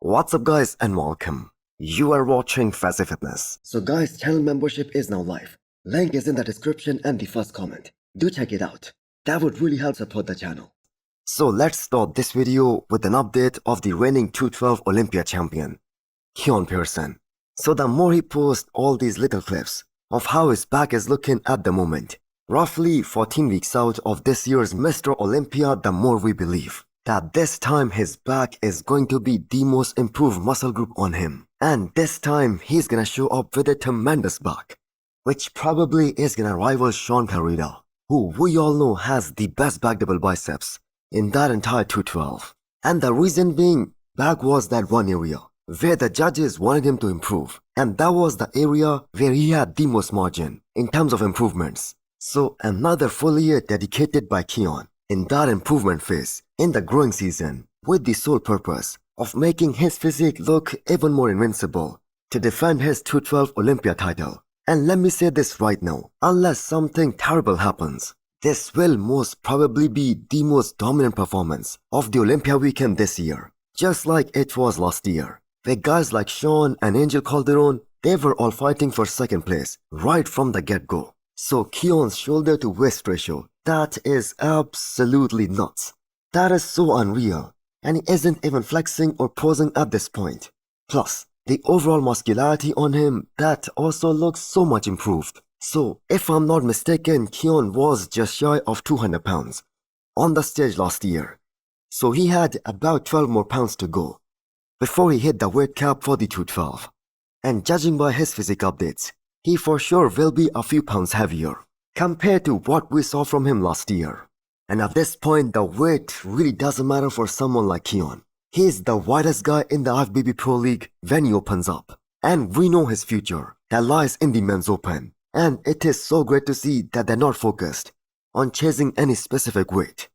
What's up guys and welcome. You are watching Fazi Fitness. So guys, channel membership is now live. Link is in the description and the first comment. Do check it out. That would really help support the channel. So let's start this video with an update of the reigning 212 Olympia champion, Keone Pearson. So the more he posts all these little clips of how his back is looking at the moment, roughly 14 weeks out of this year's Mr. Olympia, the more we believe that this time his back is going to be the most improved muscle group on him. And this time he's gonna show up with a tremendous back, which probably is gonna rival Sean Carrera, who we all know has the best back double biceps in that entire 212. And the reason being, back was that one area where the judges wanted him to improve, and that was the area where he had the most margin in terms of improvements. So another full year dedicated by Keone in that improvement phase in the growing season, with the sole purpose of making his physique look even more invincible to defend his 212 Olympia title. And let me say this right now, unless something terrible happens, this will most probably be the most dominant performance of the Olympia weekend this year, just like it was last year, where guys like Sean and Angel Calderon, they were all fighting for second place right from the get-go. So Keone's shoulder to waist ratio, that is absolutely nuts. That is so unreal, and he isn't even flexing or posing at this point. Plus, the overall muscularity on him, that also looks so much improved. So, if I'm not mistaken, Keone was just shy of 200 pounds on the stage last year. So he had about 12 more pounds to go before he hit the weight cap for the 212. And judging by his physique updates, he for sure will be a few pounds heavier compared to what we saw from him last year. And at this point, the weight really doesn't matter for someone like Keone. He's the widest guy in the IFBB Pro League when he opens up. And we know his future that lies in the men's open. And it is so great to see that they're not focused on chasing any specific weight.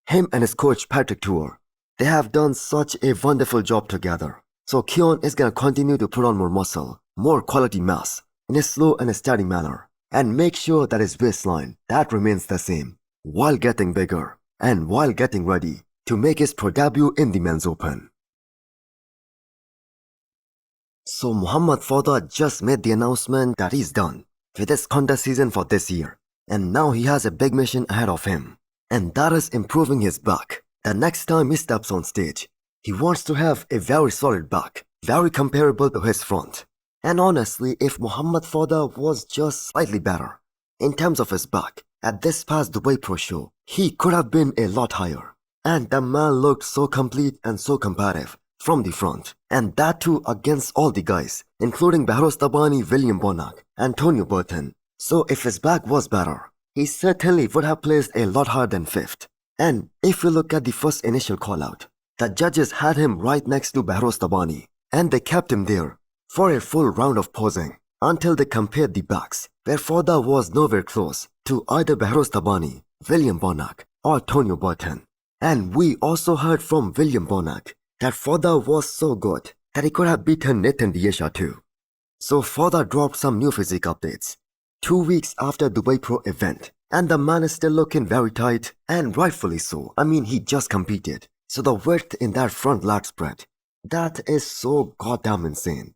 Him and his coach Patrick Tour, they have done such a wonderful job together. So Keone is going to continue to put on more muscle, more quality mass in a slow and a steady manner, and make sure that his waistline, that remains the same, while getting bigger and while getting ready to make his pro debut in the men's open. So Muhammad Foda just made the announcement that he's done with his contest season for this year, and now he has a big mission ahead of him, and that is improving his back. The next time he steps on stage, he wants to have a very solid back, very comparable to his front. And honestly, if Muhammad Foda was just slightly better in terms of his back at this past Dubai Pro show, he could have been a lot higher. And the man looked so complete and so competitive from the front, and that too against all the guys, including Behrouz Tabani, William Bonac, Antonio Burton. So if his back was better, he certainly would have placed a lot higher than 5th. And if you look at the first initial call out, the judges had him right next to Behrouz Tabani, and they kept him there for a full round of posing until they compared the backs, where Foda was nowhere close to either Behrouz Tabani, William Bonac, or Antonio Burton. And we also heard from William Bonac that Foda was so good that he could have beaten Nathan Diasha too. So Foda dropped some new physique updates 2 weeks after Dubai Pro event, and the man is still looking very tight, and rightfully so. I mean, he just competed, so the width in that front lat spread, that is so goddamn insane.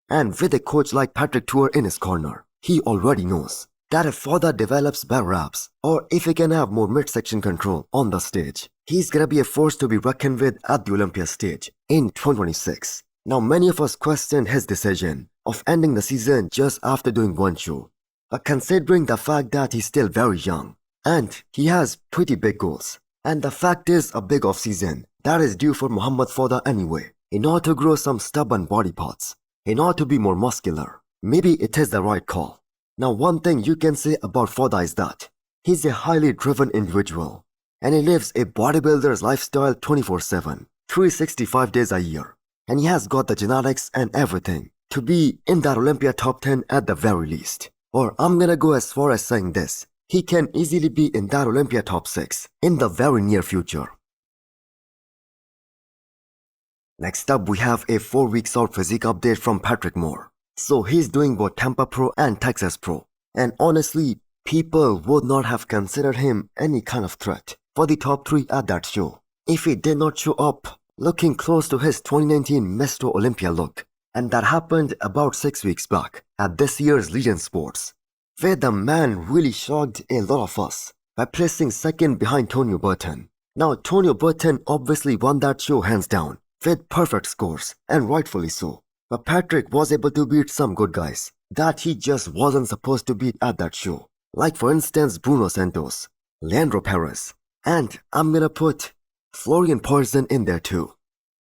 And with a coach like Patrick Tour in his corner, he already knows that if Foda develops better abs, or if he can have more midsection control on the stage, he's gonna be a force to be reckoned with at the Olympia stage in 2026. Now many of us questioned his decision of ending the season just after doing one show, but considering the fact that he's still very young, and he has pretty big goals, and the fact is a big off-season that is due for Muhammad Foda anyway, in order to grow some stubborn body parts, in order to be more muscular, maybe it is the right call. Now one thing you can say about Foda is that he's a highly driven individual, and he lives a bodybuilder's lifestyle 24/7, 365 days a year, and he has got the genetics and everything to be in that Olympia top 10 at the very least. Or I'm gonna go as far as saying this, he can easily be in that Olympia top 6 in the very near future. Next up, we have a 4 weeks out physique update from Patrick Moore. So he's doing both Tampa Pro and Texas Pro, and honestly, people would not have considered him any kind of threat for the top 3 at that show if he did not show up looking close to his 2019 Mr. Olympia look, and that happened about 6 weeks back at this year's Legion Sports, where the man really shocked a lot of us by placing second behind Tonio Burton. Now, Tonio Burton obviously won that show hands down with perfect scores, and rightfully so. But Patrick was able to beat some good guys that he just wasn't supposed to beat at that show. Like for instance Bruno Santos, Leandro Perez, and I'm gonna put Florian Pearson in there too.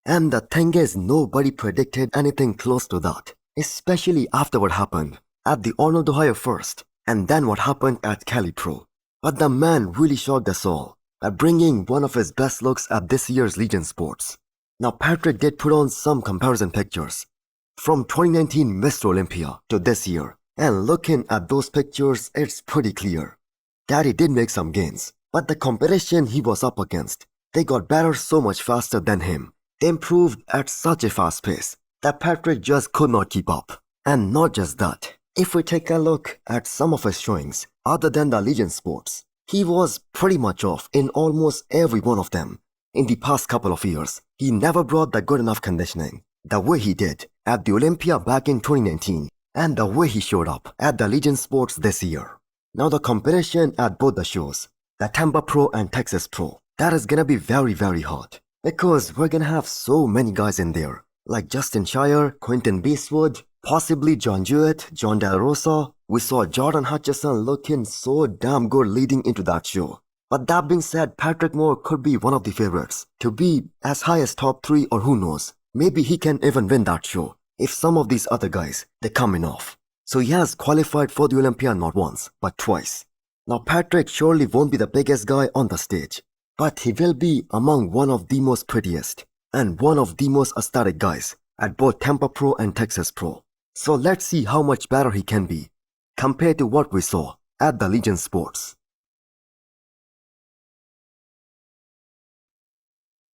And the thing is, nobody predicted anything close to that, especially after what happened at the Arnold Ohio first, and then what happened at Cali Pro. But the man really shocked us all by bringing one of his best looks at this year's Legion Sports. Now Patrick did put on some comparison pictures from 2019 Mr. Olympia to this year, and looking at those pictures, it's pretty clear that he did make some gains, but the competition he was up against, they got better so much faster than him. They improved at such a fast pace that Patrick just could not keep up. And not just that, if we take a look at some of his showings other than the Legion Sports, he was pretty much off in almost every one of them. In the past couple of years, he never brought the good enough conditioning the way he did at the Olympia back in 2019 and the way he showed up at the Legion Sports this year. Now the competition at both the shows, the Tampa Pro and Texas Pro, that is gonna be very hard, because we're gonna have so many guys in there like Justin Shire, Quentin Beastwood, possibly John Jewett, John Del Rosa. We saw Jordan Hutchinson looking so damn good leading into that show. But that being said, Patrick Moore could be one of the favorites to be as high as top 3, or who knows, maybe he can even win that show if some of these other guys, they coming off. So he has qualified for the Olympia not once, but twice. Now Patrick surely won't be the biggest guy on the stage, but he will be among one of the most prettiest and one of the most aesthetic guys at both Tampa Pro and Texas Pro. So let's see how much better he can be compared to what we saw at the Legion Sports.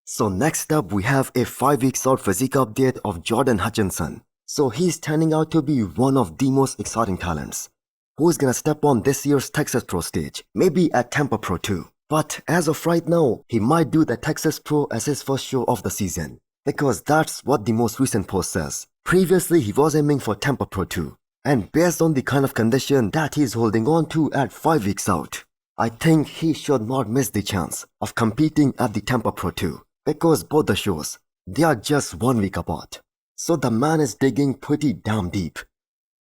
So next up we have a 5 weeks out physique update of Jordan Hutchinson. So he's turning out to be one of the most exciting talents who's gonna step on this year's Texas Pro stage, maybe at Tampa Pro too. But as of right now, he might do the Texas Pro as his first show of the season, because that's what the most recent post says. Previously he was aiming for Tampa Pro too, and based on the kind of condition that he's holding on to at 5 weeks out, I think he should not miss the chance of competing at the Tampa Pro too, because both the shows, they are just 1 week apart. So the man is digging pretty damn deep,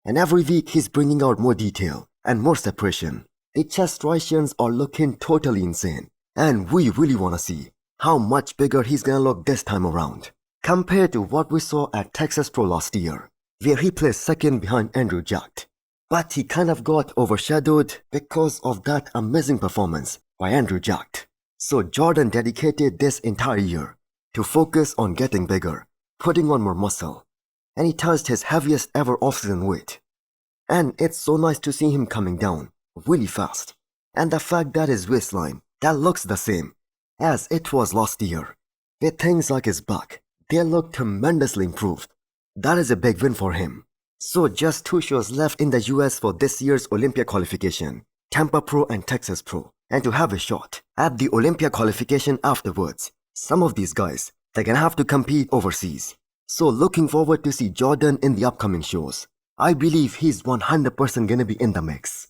and every week he's bringing out more detail and more separation. The chest striations are looking totally insane, and we really wanna see how much bigger he's gonna look this time around compared to what we saw at Texas Pro last year, where he placed second behind Andrew Jack. But he kind of got overshadowed because of that amazing performance by Andrew Jack. So Jordan dedicated this entire year to focus on getting bigger, putting on more muscle, and he touched his heaviest ever off-season weight. And it's so nice to see him coming down really fast, and the fact that his waistline, that looks the same as it was last year, with things like his back, they look tremendously improved. That is a big win for him. So just 2 shows left in the US for this year's Olympia qualification, Tampa Pro and Texas Pro, and to have a shot at the Olympia qualification afterwards, some of these guys, they're gonna have to compete overseas. So looking forward to see Jordan in the upcoming shows. I believe he's 100% gonna be in the mix.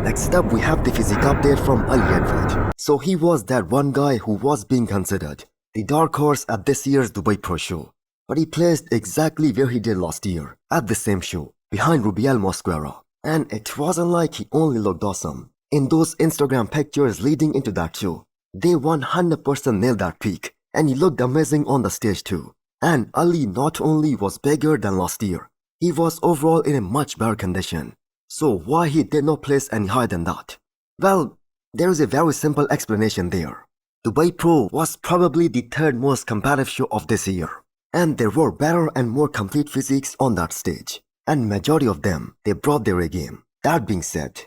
Next up we have the physique update from Ali Edward. So he was that one guy who was being considered the dark horse at this year's Dubai Pro Show, but he placed exactly where he did last year at the same show, behind Rubiel Mosquera. And it wasn't like he only looked awesome. In those Instagram pictures leading into that show, they 100% nailed that peak, and he looked amazing on the stage too. And Ali not only was bigger than last year, he was overall in a much better condition. So why he did not place any higher than that? Well, there is a very simple explanation there. Dubai Pro was probably the 3rd most competitive show of this year, and there were better and more complete physiques on that stage, and majority of them, they brought their A game. That being said,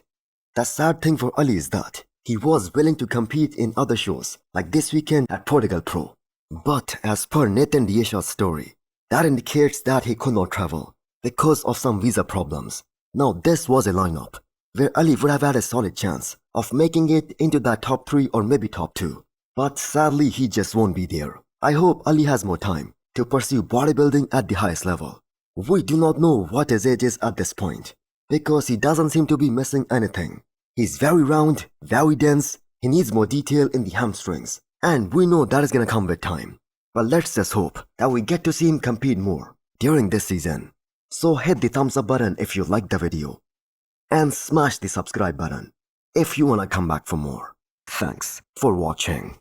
the sad thing for Ali is that he was willing to compete in other shows like this weekend at Portugal Pro. But as per Nathan Diasha's story, that indicates that he could not travel because of some visa problems. Now this was a lineup where Ali would have had a solid chance of making it into that top 3 or maybe top 2. But sadly, he just won't be there. I hope Ali has more time to pursue bodybuilding at the highest level. We do not know what his age is at this point, because he doesn't seem to be missing anything. He's very round, very dense, he needs more detail in the hamstrings, and we know that is gonna come with time. But let's just hope that we get to see him compete more during this season. So hit the thumbs up button if you liked the video, and smash the subscribe button if you wanna come back for more. Thanks for watching.